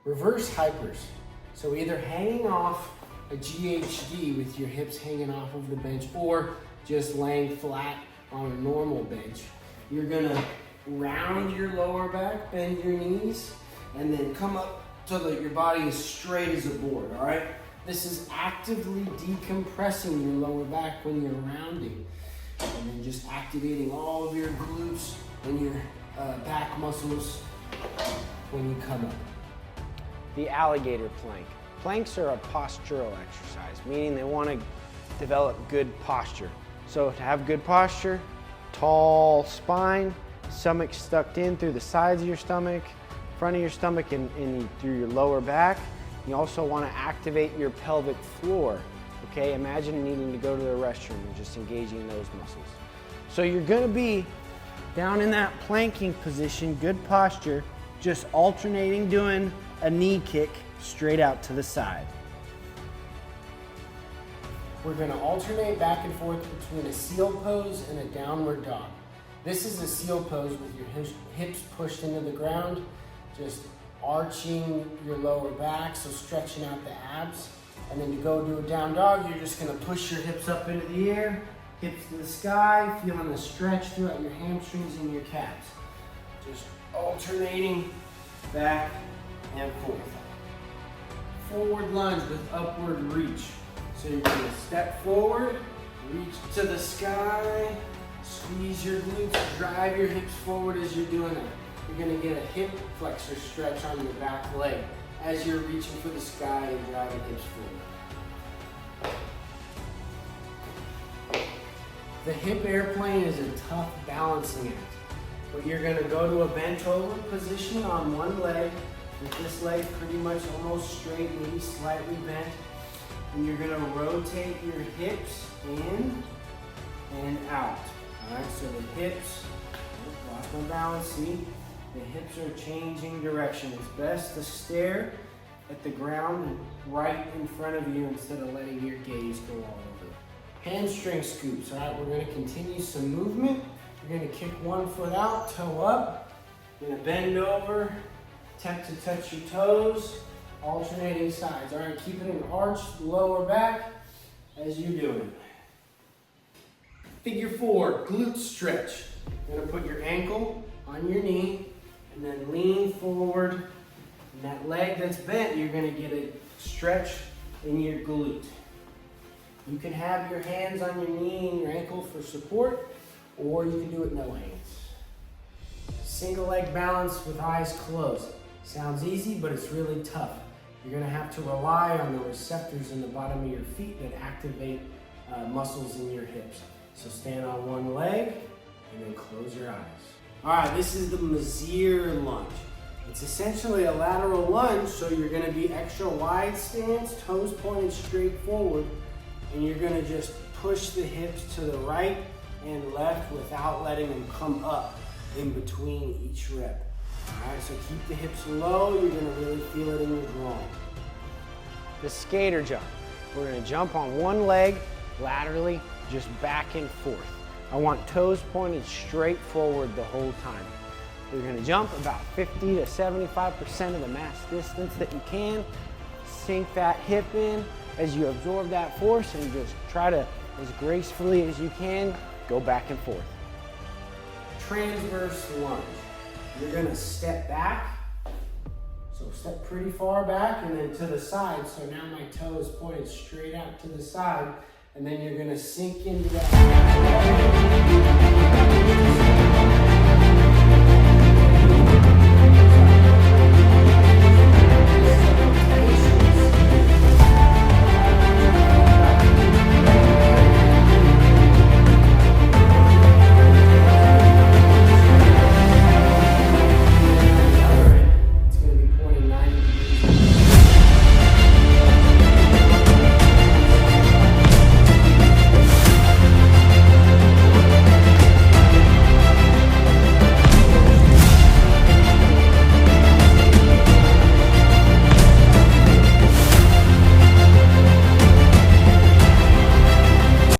Reverse hypers. So either hanging off a GHD with your hips hanging off of the bench or just laying flat on a normal bench. You're gonna round your lower back, bend your knees, and then come up so that your body is straight as a board, all right? This is actively decompressing your lower back when you're rounding. And then just activating all of your glutes and your back muscles when you come up. The alligator plank. Planks are a postural exercise, meaning they want to develop good posture. So to have good posture, tall spine, stomach stuck in through the sides of your stomach, front of your stomach and through your lower back. You also want to activate your pelvic floor. Okay, imagine needing to go to the restroom and just engaging those muscles. So you're going to be down in that planking position, good posture, just alternating doing a knee kick straight out to the side. We're going to alternate back and forth between a seal pose and a downward dog. This is a seal pose with your hips pushed into the ground, just arching your lower back, so stretching out the abs. And then to go do a down dog, you're just gonna push your hips up into the air, hips to the sky, feeling the stretch throughout your hamstrings and your calves. Just alternating back and forth. Forward lunge with upward reach. So you're gonna step forward, reach to the sky, squeeze your glutes, drive your hips forward as you're doing it. You're gonna get a hip flexor stretch on your back leg as you're reaching for the sky and driving hips forward. The hip airplane is a tough balancing act, but you're gonna go to a bent over position on one leg, with this leg pretty much almost straight, maybe slightly bent, and you're gonna rotate your hips in and out. All right, so the hips, lost my balance, see? The hips are changing direction. It's best to stare at the ground right in front of you instead of letting your gaze go all over. Hamstring scoops, all right? We're gonna continue some movement. You're gonna kick one foot out, toe up. You're gonna bend over, attempt to touch your toes, alternating sides. All right, keeping an arched lower back as you're doing it. Figure four, glute stretch. You're gonna put your ankle on your knee, and then lean forward. And that leg that's bent, you're gonna get a stretch in your glute. You can have your hands on your knee and your ankle for support, or you can do it no hands. Single leg balance with eyes closed. Sounds easy, but it's really tough. You're gonna have to rely on the receptors in the bottom of your feet that activate muscles in your hips. So stand on one leg and then close your eyes. All right, this is the Messier Lunge. It's essentially a lateral lunge, so you're gonna be extra wide stance, toes pointed straight forward, and you're gonna just push the hips to the right and left without letting them come up in between each rep. All right, so keep the hips low, you're gonna really feel it in your groin. The skater jump. We're gonna jump on one leg laterally, just back and forth. I want toes pointed straight forward the whole time. You're gonna jump about 50 to 75% of the mass distance that you can. Sink that hip in as you absorb that force and just try to, as gracefully as you can, go back and forth. Transverse lunge. You're gonna step back. So step pretty far back and then to the side. So now my toe is pointed straight out to the side. And then you're gonna sink into that.